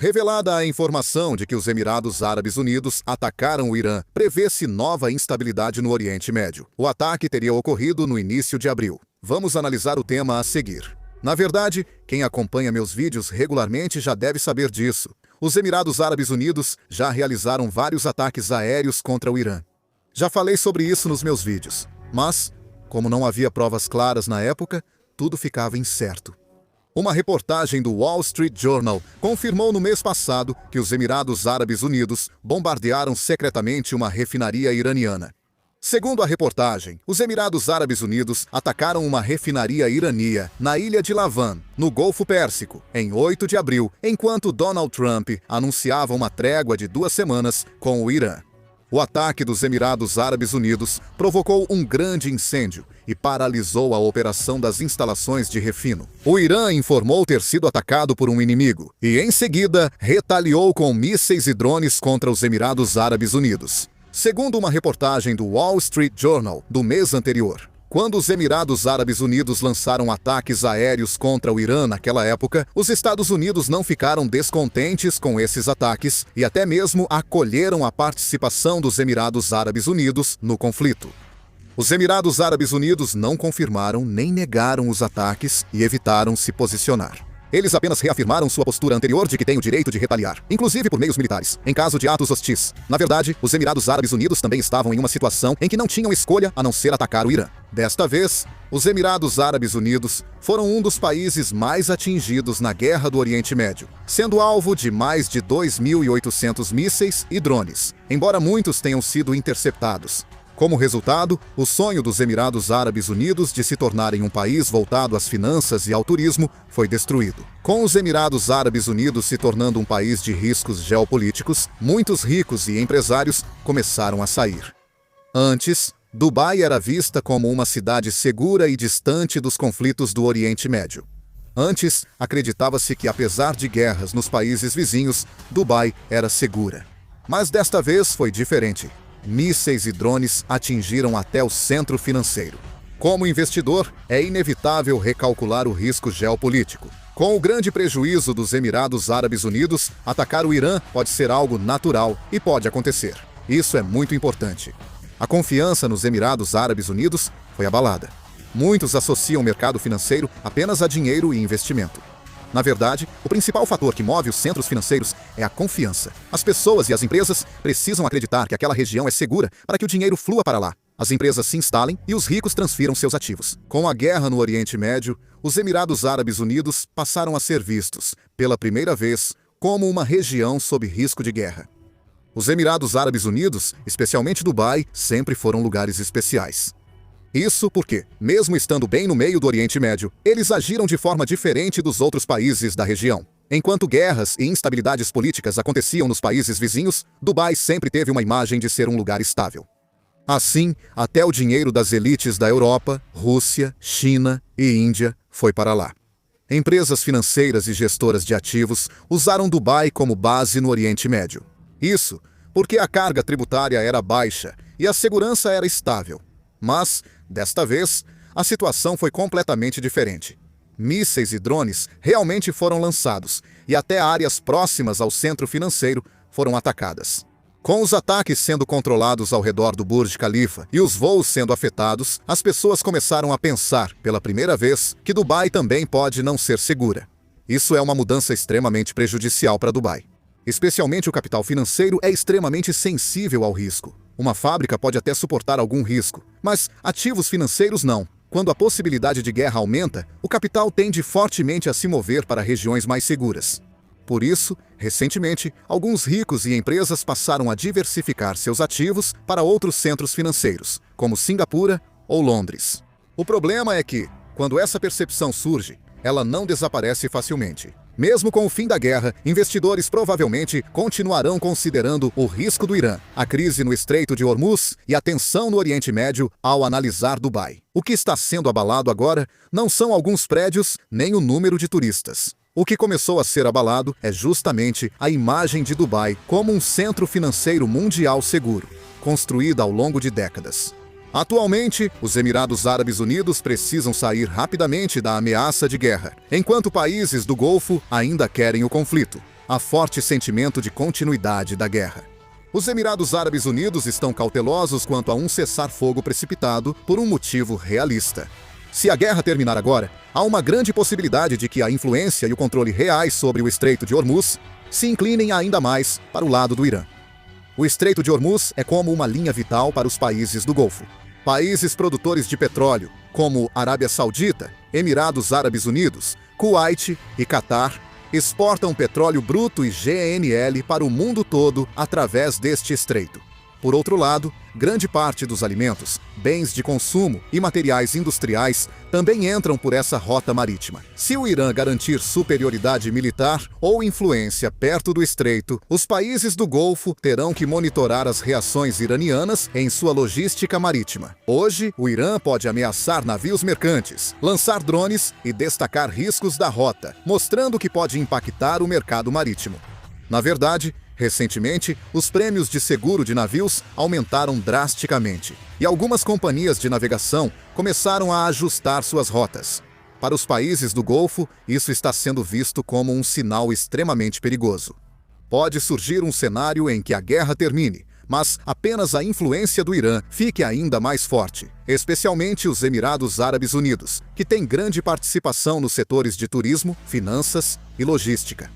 Revelada a informação de que os Emirados Árabes Unidos atacaram o Irã, prevê-se nova instabilidade no Oriente Médio. O ataque teria ocorrido no início de abril. Vamos analisar o tema a seguir. Na verdade, quem acompanha meus vídeos regularmente já deve saber disso. Os Emirados Árabes Unidos já realizaram vários ataques aéreos contra o Irã. Já falei sobre isso nos meus vídeos, mas, como não havia provas claras na época, tudo ficava incerto. Uma reportagem do Wall Street Journal confirmou no mês passado que os Emirados Árabes Unidos bombardearam secretamente uma refinaria iraniana. Segundo a reportagem, os Emirados Árabes Unidos atacaram uma refinaria irania na ilha de Lavan, no Golfo Pérsico, em 8 de abril, enquanto Donald Trump anunciava uma trégua de 2 semanas com o Irã. O ataque dos Emirados Árabes Unidos provocou um grande incêndio e paralisou a operação das instalações de refino. O Irã informou ter sido atacado por um inimigo e, em seguida, retaliou com mísseis e drones contra os Emirados Árabes Unidos. Segundo uma reportagem do Wall Street Journal do mês anterior, quando os Emirados Árabes Unidos lançaram ataques aéreos contra o Irã naquela época, os Estados Unidos não ficaram descontentes com esses ataques e até mesmo acolheram a participação dos Emirados Árabes Unidos no conflito. Os Emirados Árabes Unidos não confirmaram nem negaram os ataques e evitaram se posicionar. Eles apenas reafirmaram sua postura anterior de que têm o direito de retaliar, inclusive por meios militares, em caso de atos hostis. Na verdade, os Emirados Árabes Unidos também estavam em uma situação em que não tinham escolha a não ser atacar o Irã. Desta vez, os Emirados Árabes Unidos foram um dos países mais atingidos na Guerra do Oriente Médio, sendo alvo de mais de 2.800 mísseis e drones, embora muitos tenham sido interceptados. Como resultado, o sonho dos Emirados Árabes Unidos de se tornarem um país voltado às finanças e ao turismo foi destruído. Com os Emirados Árabes Unidos se tornando um país de riscos geopolíticos, muitos ricos e empresários começaram a sair. Antes, Dubai era vista como uma cidade segura e distante dos conflitos do Oriente Médio. Antes, acreditava-se que, apesar de guerras nos países vizinhos, Dubai era segura. Mas desta vez foi diferente. Mísseis e drones atingiram até o centro financeiro. Como investidor, é inevitável recalcular o risco geopolítico. Com o grande prejuízo dos Emirados Árabes Unidos, atacar o Irã pode ser algo natural e pode acontecer. Isso é muito importante. A confiança nos Emirados Árabes Unidos foi abalada. Muitos associam o mercado financeiro apenas a dinheiro e investimento. Na verdade, o principal fator que move os centros financeiros é a confiança. As pessoas e as empresas precisam acreditar que aquela região é segura para que o dinheiro flua para lá. As empresas se instalem e os ricos transfiram seus ativos. Com a guerra no Oriente Médio, os Emirados Árabes Unidos passaram a ser vistos, pela primeira vez, como uma região sob risco de guerra. Os Emirados Árabes Unidos, especialmente Dubai, sempre foram lugares especiais. Isso porque, mesmo estando bem no meio do Oriente Médio, eles agiram de forma diferente dos outros países da região. Enquanto guerras e instabilidades políticas aconteciam nos países vizinhos, Dubai sempre teve uma imagem de ser um lugar estável. Assim, até o dinheiro das elites da Europa, Rússia, China e Índia foi para lá. Empresas financeiras e gestoras de ativos usaram Dubai como base no Oriente Médio. Isso porque a carga tributária era baixa e a segurança era estável. Mas, desta vez, a situação foi completamente diferente. Mísseis e drones realmente foram lançados e até áreas próximas ao centro financeiro foram atacadas. Com os ataques sendo controlados ao redor do Burj Khalifa e os voos sendo afetados, as pessoas começaram a pensar, pela primeira vez, que Dubai também pode não ser segura. Isso é uma mudança extremamente prejudicial para Dubai. Especialmente o capital financeiro é extremamente sensível ao risco. Uma fábrica pode até suportar algum risco, mas ativos financeiros não. Quando a possibilidade de guerra aumenta, o capital tende fortemente a se mover para regiões mais seguras. Por isso, recentemente, alguns ricos e empresas passaram a diversificar seus ativos para outros centros financeiros, como Singapura ou Londres. O problema é que, quando essa percepção surge, ela não desaparece facilmente. Mesmo com o fim da guerra, investidores provavelmente continuarão considerando o risco do Irã, a crise no Estreito de Hormuz e a tensão no Oriente Médio ao analisar Dubai. O que está sendo abalado agora não são alguns prédios nem o número de turistas. O que começou a ser abalado é justamente a imagem de Dubai como um centro financeiro mundial seguro, construída ao longo de décadas. Atualmente, os Emirados Árabes Unidos precisam sair rapidamente da ameaça de guerra, enquanto países do Golfo ainda querem o conflito. há forte sentimento de continuidade da guerra. Os Emirados Árabes Unidos estão cautelosos quanto a um cessar-fogo precipitado por um motivo realista. Se a guerra terminar agora, há uma grande possibilidade de que a influência e o controle reais sobre o Estreito de Hormuz se inclinem ainda mais para o lado do Irã. O Estreito de Hormuz é como uma linha vital para os países do Golfo. Países produtores de petróleo, como Arábia Saudita, Emirados Árabes Unidos, Kuwait e Catar, exportam petróleo bruto e GNL para o mundo todo através deste estreito. Por outro lado, grande parte dos alimentos, bens de consumo e materiais industriais também entram por essa rota marítima. Se o Irã garantir superioridade militar ou influência perto do estreito, os países do Golfo terão que monitorar as reações iranianas em sua logística marítima. Hoje, o Irã pode ameaçar navios mercantes, lançar drones e destacar riscos da rota, mostrando que pode impactar o mercado marítimo. Na verdade, recentemente, os prêmios de seguro de navios aumentaram drasticamente e algumas companhias de navegação começaram a ajustar suas rotas. Para os países do Golfo, isso está sendo visto como um sinal extremamente perigoso. Pode surgir um cenário em que a guerra termine, mas apenas a influência do Irã fique ainda mais forte, especialmente os Emirados Árabes Unidos, que têm grande participação nos setores de turismo, finanças e logística.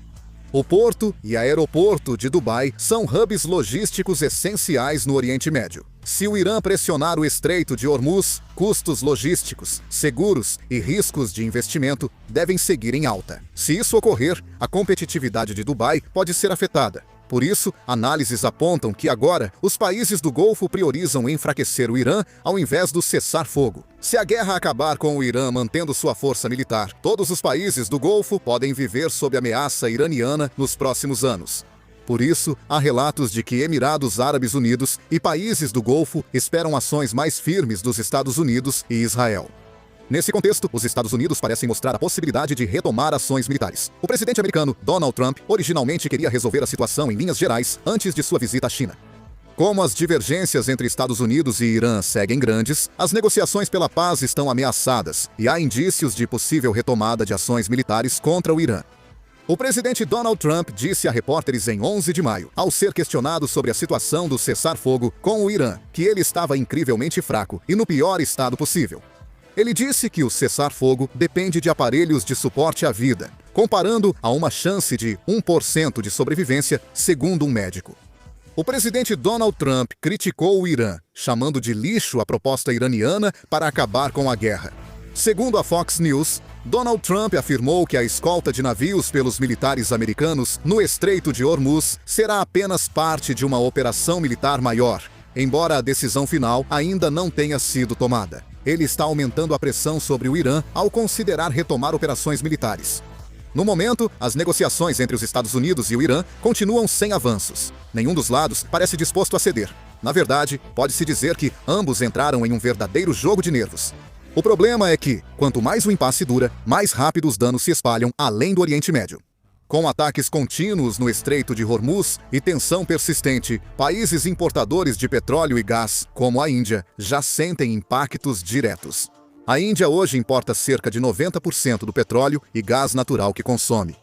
O porto e aeroporto de Dubai são hubs logísticos essenciais no Oriente Médio. Se o Irã pressionar o Estreito de Hormuz, custos logísticos, seguros e riscos de investimento devem seguir em alta. Se isso ocorrer, a competitividade de Dubai pode ser afetada. Por isso, análises apontam que agora os países do Golfo priorizam enfraquecer o Irã ao invés do cessar-fogo. Se a guerra acabar com o Irã mantendo sua força militar, todos os países do Golfo podem viver sob ameaça iraniana nos próximos anos. Por isso, há relatos de que Emirados Árabes Unidos e países do Golfo esperam ações mais firmes dos Estados Unidos e Israel. Nesse contexto, os Estados Unidos parecem mostrar a possibilidade de retomar ações militares. O presidente americano Donald Trump originalmente queria resolver a situação em linhas gerais antes de sua visita à China. Como as divergências entre Estados Unidos e Irã seguem grandes, as negociações pela paz estão ameaçadas e há indícios de possível retomada de ações militares contra o Irã. O presidente Donald Trump disse a repórteres em 11 de maio, ao ser questionado sobre a situação do cessar-fogo com o Irã, que ele estava incrivelmente fraco e no pior estado possível. Ele disse que o cessar-fogo depende de aparelhos de suporte à vida, comparando a uma chance de 1% de sobrevivência, segundo um médico. O presidente Donald Trump criticou o Irã, chamando de lixo a proposta iraniana para acabar com a guerra. Segundo a Fox News, Donald Trump afirmou que a escolta de navios pelos militares americanos no Estreito de Hormuz será apenas parte de uma operação militar maior, embora a decisão final ainda não tenha sido tomada. Ele está aumentando a pressão sobre o Irã ao considerar retomar operações militares. No momento, as negociações entre os Estados Unidos e o Irã continuam sem avanços. Nenhum dos lados parece disposto a ceder. Na verdade, pode-se dizer que ambos entraram em um verdadeiro jogo de nervos. O problema é que, quanto mais o impasse dura, mais rápido os danos se espalham além do Oriente Médio. Com ataques contínuos no Estreito de Hormuz e tensão persistente, países importadores de petróleo e gás, como a Índia, já sentem impactos diretos. A Índia hoje importa cerca de 90% do petróleo e gás natural que consome.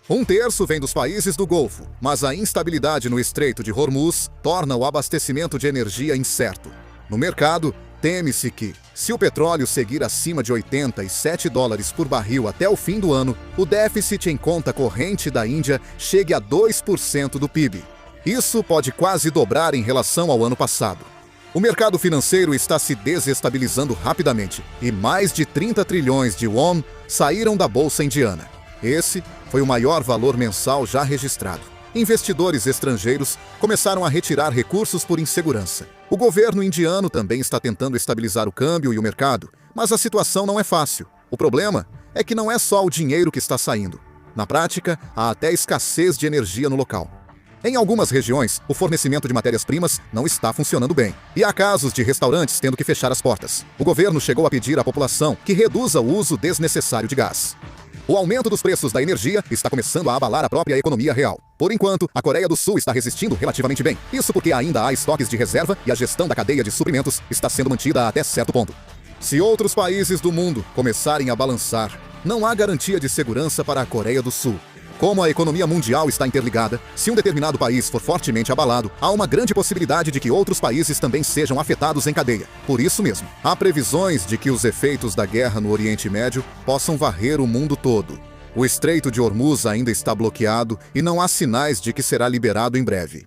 1/3 vem dos países do Golfo, mas a instabilidade no Estreito de Hormuz torna o abastecimento de energia incerto. No mercado, teme-se que, se o petróleo seguir acima de $87 por barril até o fim do ano, o déficit em conta corrente da Índia chegue a 2% do PIB. Isso pode quase dobrar em relação ao ano passado. O mercado financeiro está se desestabilizando rapidamente e mais de 30 trilhões de won saíram da bolsa indiana. Esse foi o maior valor mensal já registrado. Investidores estrangeiros começaram a retirar recursos por insegurança. O governo indiano também está tentando estabilizar o câmbio e o mercado, mas a situação não é fácil. O problema é que não é só o dinheiro que está saindo. Na prática, há até escassez de energia no local. Em algumas regiões, o fornecimento de matérias-primas não está funcionando bem. E há casos de restaurantes tendo que fechar as portas. O governo chegou a pedir à população que reduza o uso desnecessário de gás. O aumento dos preços da energia está começando a abalar a própria economia real. Por enquanto, a Coreia do Sul está resistindo relativamente bem. Isso porque ainda há estoques de reserva e a gestão da cadeia de suprimentos está sendo mantida até certo ponto. Se outros países do mundo começarem a balançar, não há garantia de segurança para a Coreia do Sul. Como a economia mundial está interligada, se um determinado país for fortemente abalado, há uma grande possibilidade de que outros países também sejam afetados em cadeia. Por isso mesmo, há previsões de que os efeitos da guerra no Oriente Médio possam varrer o mundo todo. O Estreito de Hormuz ainda está bloqueado e não há sinais de que será liberado em breve.